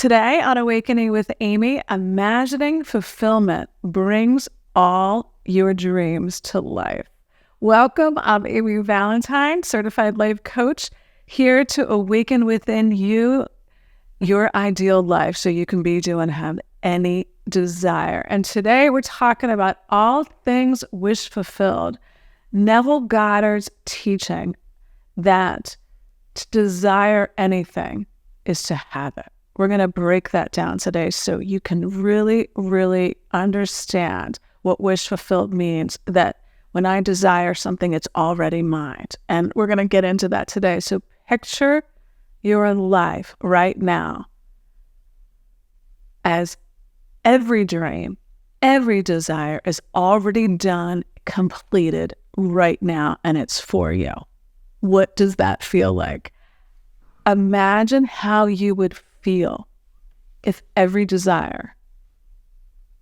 Today on Awakening with Amy, imagining fulfillment brings all your dreams to life. Welcome, I'm Amy Valentine, certified life coach, here to awaken within you your ideal life so you can be, do, and have any desire. And today we're talking about all things wish fulfilled. Neville Goddard's teaching that to desire anything is to have it. We're going to break that down today so you can really, really understand what wish fulfilled means, that when I desire something, it's already mine. And we're going to get into that today. So picture your life right now as every dream, every desire is already done, completed right now, and it's for you. What does that feel like? Imagine how you would feel if every desire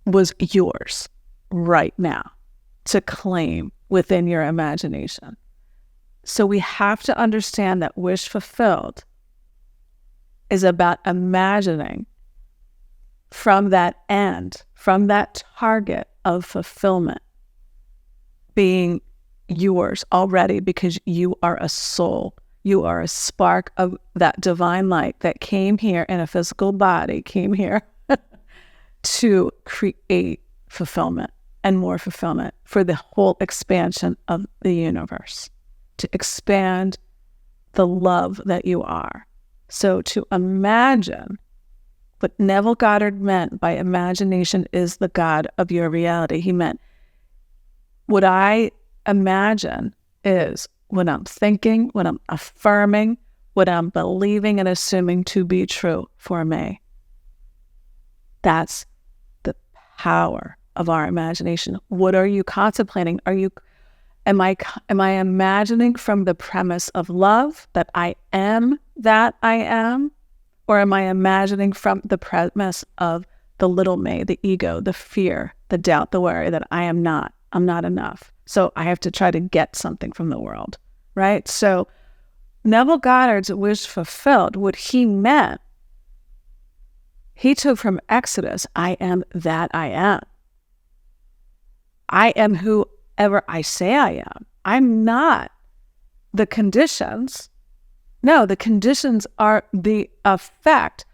was yours right now to claim within your imagination. So we have to understand that wish fulfilled is about imagining from that end, from that target of fulfillment being yours already, because you are a soul. You are a spark of that divine light that came here in a physical body, came here to create fulfillment and more fulfillment for the whole expansion of the universe, to expand the love that you are. So to imagine, what Neville Goddard meant by imagination is the God of your reality. He meant, what I imagine is what I'm thinking, what I'm affirming, what I'm believing and assuming to be true for me. That's the power of our imagination. What are you contemplating? Am I imagining from the premise of love, that I am that I am? Or am I imagining from the premise of the little me, the ego, the fear, the doubt, the worry that I'm not enough, so I have to try to get something from the world, right? So Neville Goddard's wish fulfilled, what he meant, he took from Exodus, I am that I am. I am whoever I say I am. I'm not the conditions. No, the conditions are the effect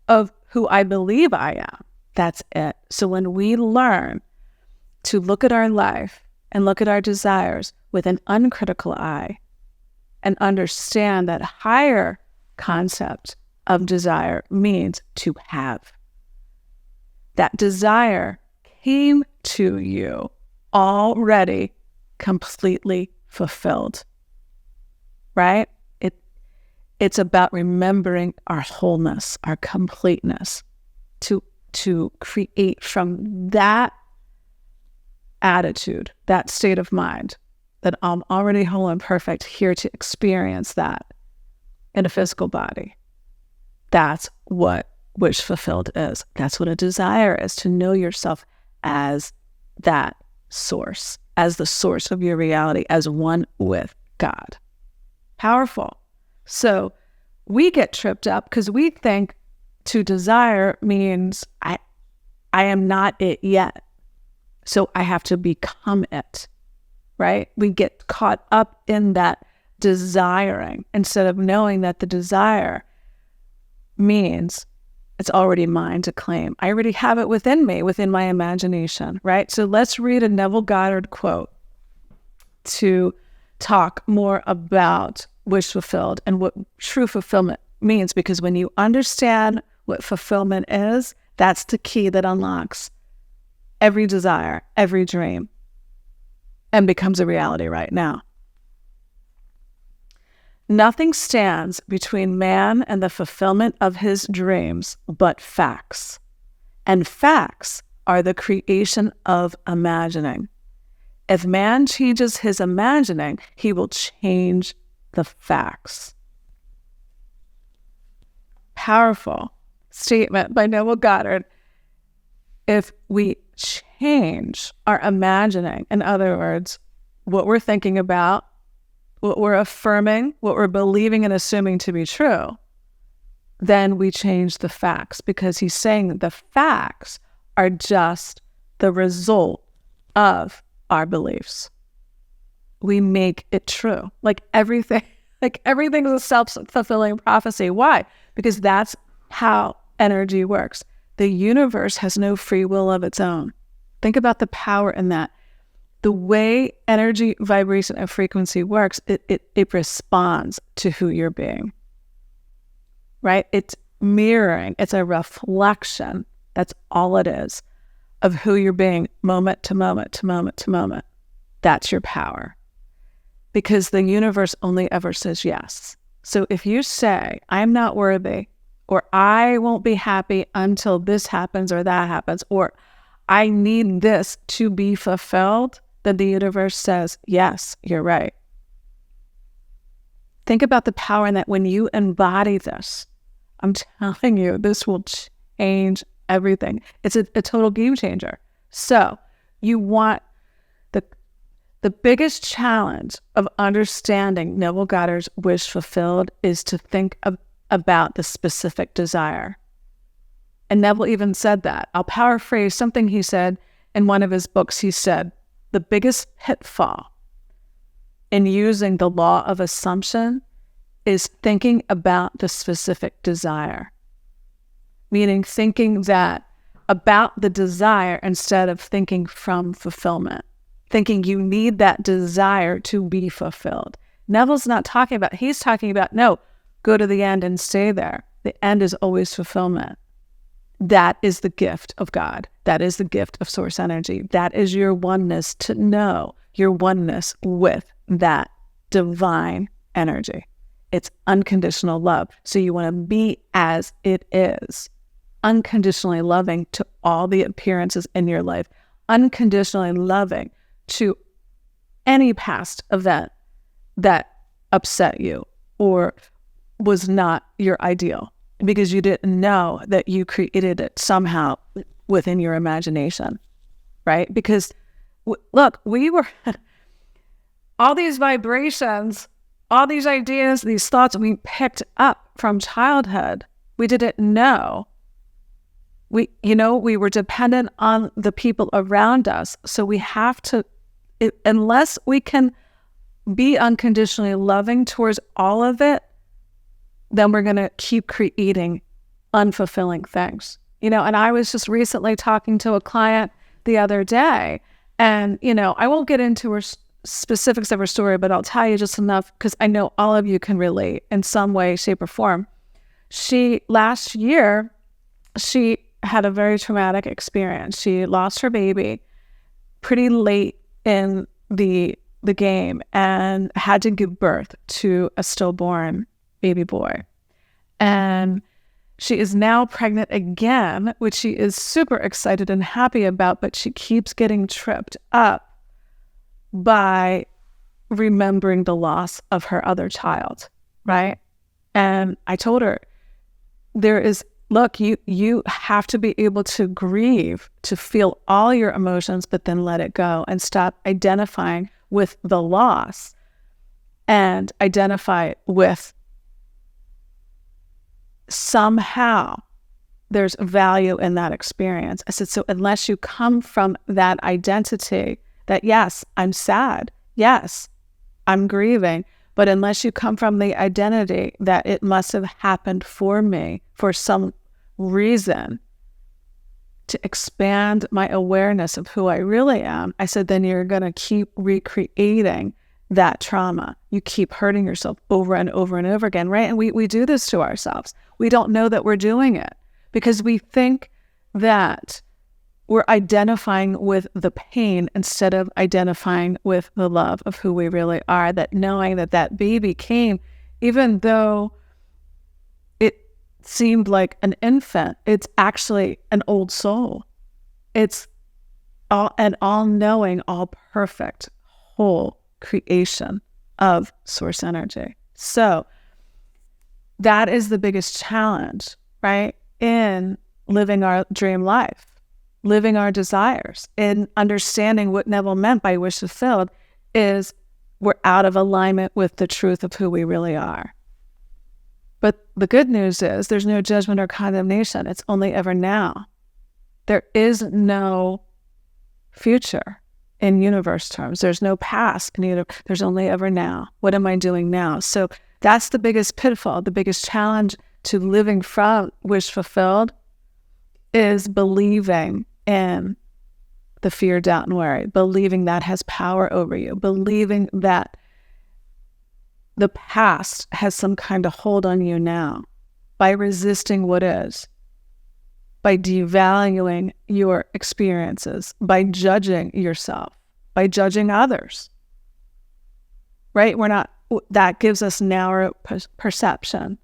of who I believe I am. That's it. So when we learn to look at our life and look at our desires with an uncritical eye and understand that higher concept of desire means to have. That desire came to you already completely fulfilled, right? It's about remembering our wholeness, our completeness, to create from that attitude, that state of mind, that I'm already whole and perfect, here to experience that in a physical body. That's what wish fulfilled is. That's what a desire is, to know yourself as that source, as the source of your reality, as one with God. Powerful. So we get tripped up because we think to desire means I am not it yet, so I have to become it, right? We get caught up in that desiring instead of knowing that the desire means it's already mine to claim. I already have it within me, within my imagination, right? So let's read a Neville Goddard quote to talk more about wish fulfilled and what true fulfillment means, because when you understand what fulfillment is, that's the key that unlocks every desire, every dream, and becomes a reality right now. Nothing stands between man and the fulfillment of his dreams but facts, and facts are the creation of imagining. If man changes his imagining, he will change the facts. Powerful statement by Neville Goddard. If we change our imagining, in other words, what we're thinking about, what we're affirming, what we're believing and assuming to be true, then we change the facts, because he's saying that the facts are just the result of our beliefs. We make it true. Like everything is a self-fulfilling prophecy. Why? Because that's how energy works. The universe has no free will of its own. Think about the power in that. The way energy, vibration, and frequency works, it responds to who you're being, right? It's mirroring. It's a reflection. That's all it is, of who you're being moment to moment to moment to moment. That's your power. Because the universe only ever says yes. So if you say, I'm not worthy, or I won't be happy until this happens or that happens, or I need this to be fulfilled, then the universe says, yes, you're right. Think about the power in that when you embody this. I'm telling you, this will change everything. It's a total game changer. So you want the biggest challenge of understanding Neville Goddard's wish fulfilled is to think about the specific desire. And Neville even said that. I'll paraphrase something he said in one of his books. He said, the biggest pitfall in using the law of assumption is thinking about the specific desire. Meaning thinking that about the desire instead of thinking from fulfillment. Thinking you need that desire to be fulfilled. Neville's not talking about, he's talking about, no, go to the end and stay there. The end is always fulfillment. That is the gift of God. That is the gift of source energy. That is your oneness, to know your oneness with that divine energy. It's unconditional love. So you want to be as it is, unconditionally loving to all the appearances in your life, unconditionally loving to any past event that upset you or was not your ideal, because you didn't know that you created it somehow within your imagination, right? Because look, we were, all these vibrations, all these ideas, these thoughts we picked up from childhood, we didn't know. We were dependent on the people around us. So we have to, unless we can be unconditionally loving towards all of it, then we're going to keep creating unfulfilling things. And I was just recently talking to a client the other day, and, I won't get into her specifics of her story, but I'll tell you just enough because I know all of you can relate in some way, shape, or form. Last year, she had a very traumatic experience. She lost her baby pretty late in the game and had to give birth to a stillborn baby boy. And she is now pregnant again, which she is super excited and happy about, but she keeps getting tripped up by remembering the loss of her other child, right? And I told her, look, you have to be able to grieve, to feel all your emotions, but then let it go and stop identifying with the loss and identify with somehow there's value in that experience. I said, so unless you come from that identity that, yes, I'm sad, yes, I'm grieving, but unless you come from the identity that it must have happened for me for some reason to expand my awareness of who I really am, I said, then you're going to keep recreating that trauma. You keep hurting yourself over and over and over again, right? And we do this to ourselves. We don't know that we're doing it because we think that we're identifying with the pain instead of identifying with the love of who we really are, that knowing that baby came, even though it seemed like an infant, it's actually an old soul. It's an all-knowing, all-perfect, whole creation of source energy. So that is the biggest challenge, right? In living our dream life, living our desires, in understanding what Neville meant by wish fulfilled is we're out of alignment with the truth of who we really are. But the good news is there's no judgment or condemnation. It's only ever now. There is no future in universe terms. There's no past in universe. There's only ever now. What am I doing now? So that's the biggest pitfall, the biggest challenge to living from wish fulfilled is believing in the fear, doubt, and worry, believing that has power over you, believing that the past has some kind of hold on you now by resisting what is, by devaluing your experiences, by judging yourself, by judging others, right? That gives us narrow perception.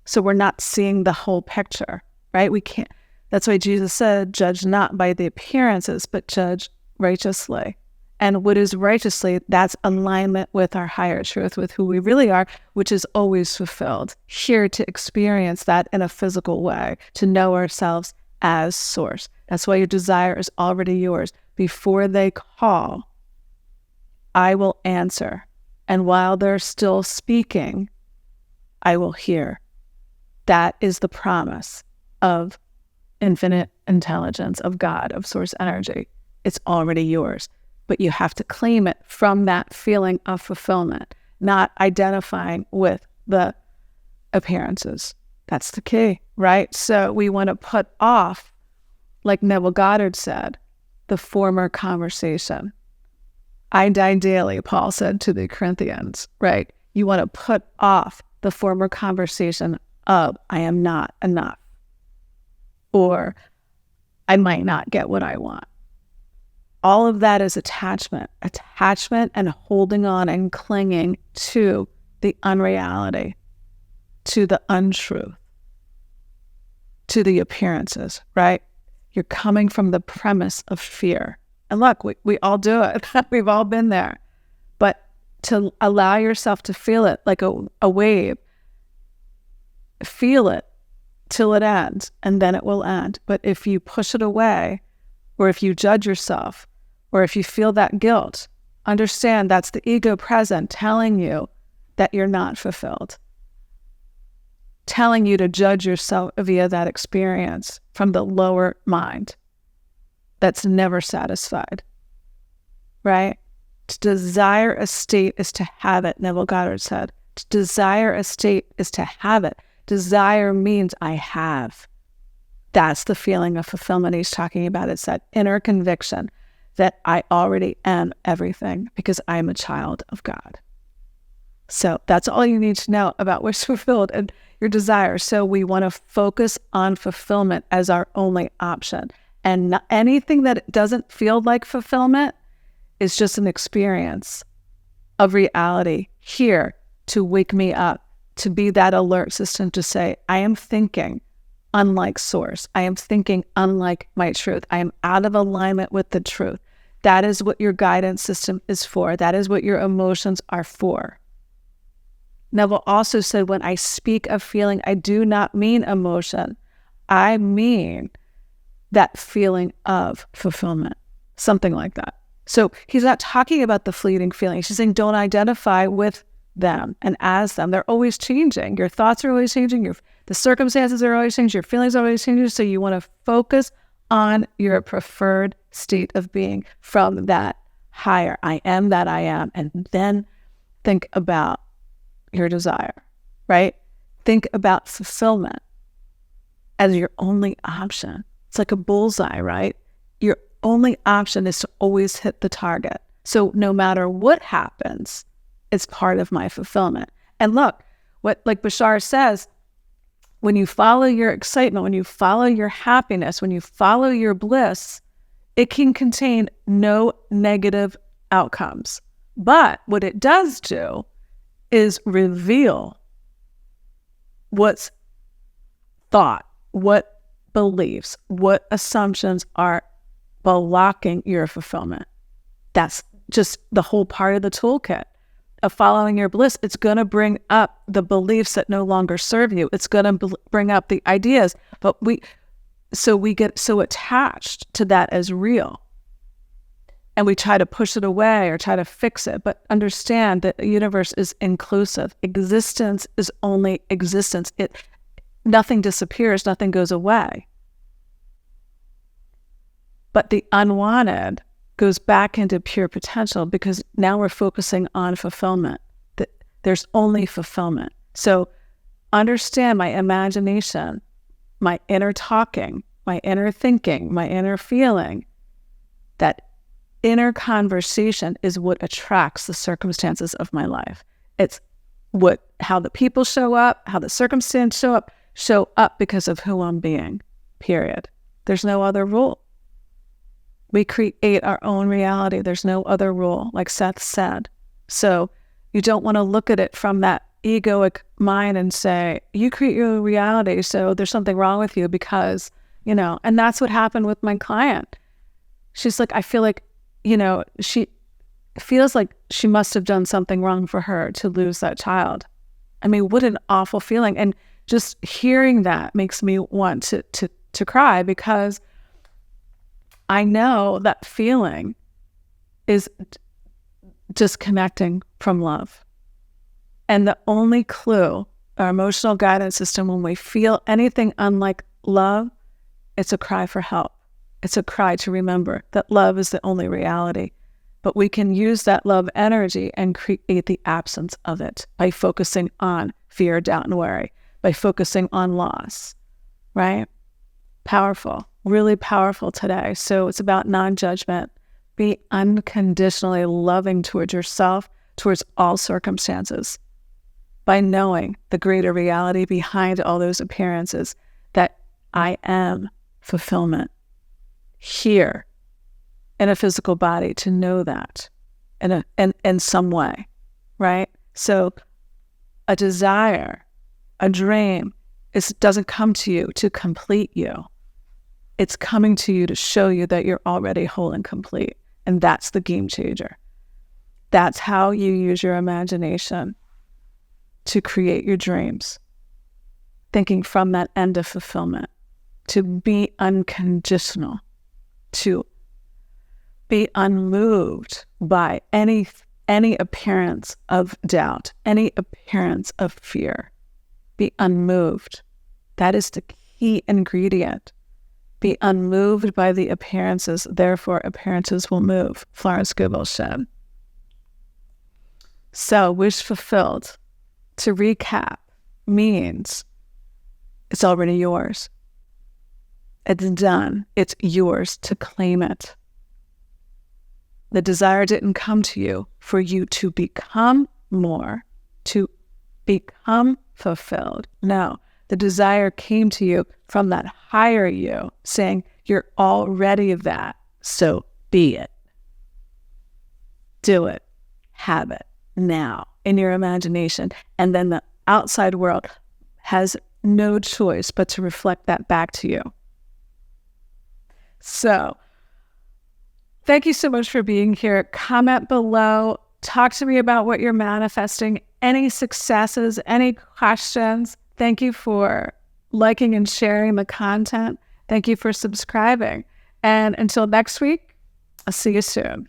So we're not seeing the whole picture, right? We can't. That's why Jesus said, judge not by the appearances, but judge righteously. And what is righteously, that's alignment with our higher truth, with who we really are, which is always fulfilled. Here to experience that in a physical way, to know ourselves as source. That's why your desire is already yours. Before they call, I will answer. And while they're still speaking, I will hear. That is the promise of infinite intelligence, of God, of source energy. It's already yours. But you have to claim it from that feeling of fulfillment, not identifying with the appearances. That's the key, right? So we want to put off, like Neville Goddard said, the former conversation. I die daily, Paul said to the Corinthians, right? You want to put off the former conversation of, I am not enough, or I might not get what I want. All of that is attachment and holding on and clinging to the unreality, to the untruth, to the appearances, right? You're coming from the premise of fear. And look, we all do it. We've all been there. But to allow yourself to feel it like a wave, feel it till it ends, and then it will end. But if you push it away, or if you judge yourself, or if you feel that guilt, understand that's the ego present telling you that you're not fulfilled, telling you to judge yourself via that experience from the lower mind that's never satisfied, right? To desire a state is to have it, Neville Goddard said. To desire a state is to have it. Desire means I have. That's the feeling of fulfillment he's talking about. It's that inner conviction that I already am everything because I'm a child of God. So that's all you need to know about wish fulfilled and your desire. So we want to focus on fulfillment as our only option. And anything that doesn't feel like fulfillment is just an experience of reality here to wake me up, to be that alert system to say, I am thinking unlike source. I am thinking unlike my truth. I am out of alignment with the truth. That is what your guidance system is for. That is what your emotions are for. Neville also said, when I speak of feeling, I do not mean emotion. I mean that feeling of fulfillment, something like that. So he's not talking about the fleeting feelings. He's saying don't identify with them and as them. They're always changing. Your thoughts are always changing. The circumstances are always changing. Your feelings are always changing. So you want to focus on your preferred state of being from that higher, I am that I am, and then think about your desire, right? Think about fulfillment as your only option. It's like a bullseye, right? Your only option is to always hit the target. So no matter what happens, it's part of my fulfillment. And look, like Bashar says, when you follow your excitement, when you follow your happiness, when you follow your bliss, it can contain no negative outcomes. But what it does do is reveal what's thought, what beliefs, what assumptions are blocking your fulfillment. That's just the whole part of the toolkit of following your bliss. It's going to bring up the beliefs that no longer serve you. It's going to bring up the ideas, but we get so attached to that as real and we try to push it away or try to fix it. But understand that the universe is inclusive. Existence is only existence. Nothing disappears, nothing goes away. But the unwanted goes back into pure potential because now we're focusing on fulfillment. There's only fulfillment. So understand my imagination, my inner talking, my inner thinking, my inner feeling. That inner conversation is what attracts the circumstances of my life. It's how the people show up, how the circumstances show up because of who I'm being, period. There's no other rule. We create our own reality. There's no other rule, like Seth said. So you don't want to look at it from that egoic mind and say, you create your reality, so there's something wrong with you because, and that's what happened with my client. She's like, I feel like, she feels like she must have done something wrong for her to lose that child. I mean, what an awful feeling. And just hearing that makes me want to cry because I know that feeling is disconnecting from love. And the only clue, our emotional guidance system, when we feel anything unlike love, it's a cry for help. It's a cry to remember that love is the only reality. But we can use that love energy and create the absence of it by focusing on fear, doubt, and worry, by focusing on loss, right? Powerful, really powerful today. So it's about non-judgment. Be unconditionally loving towards yourself, towards all circumstances, by knowing the greater reality behind all those appearances, that I am fulfillment here in a physical body, to know that in some way, right? So a desire, a dream, doesn't come to you to complete you. It's coming to you to show you that you're already whole and complete. And that's the game changer. That's how you use your imagination to create your dreams. Thinking from that end of fulfillment, to be unconditional, to be unmoved by any appearance of doubt, any appearance of fear. Be unmoved. That is the key ingredient. Be unmoved by the appearances, therefore appearances will move. Florence Scovel said. So, wish fulfilled, to recap, means it's already yours. It's done. It's yours to claim it. The desire didn't come to you for you to become more, to become fulfilled. No, the desire came to you from that higher you, saying, you're already that, so be it. Do it. Have it now in your imagination. And then the outside world has no choice but to reflect that back to you. So, thank you so much for being here. Comment below. Talk to me about what you're manifesting, any successes, any questions. Thank you for liking and sharing the content. Thank you for subscribing. And until next week, I'll see you soon.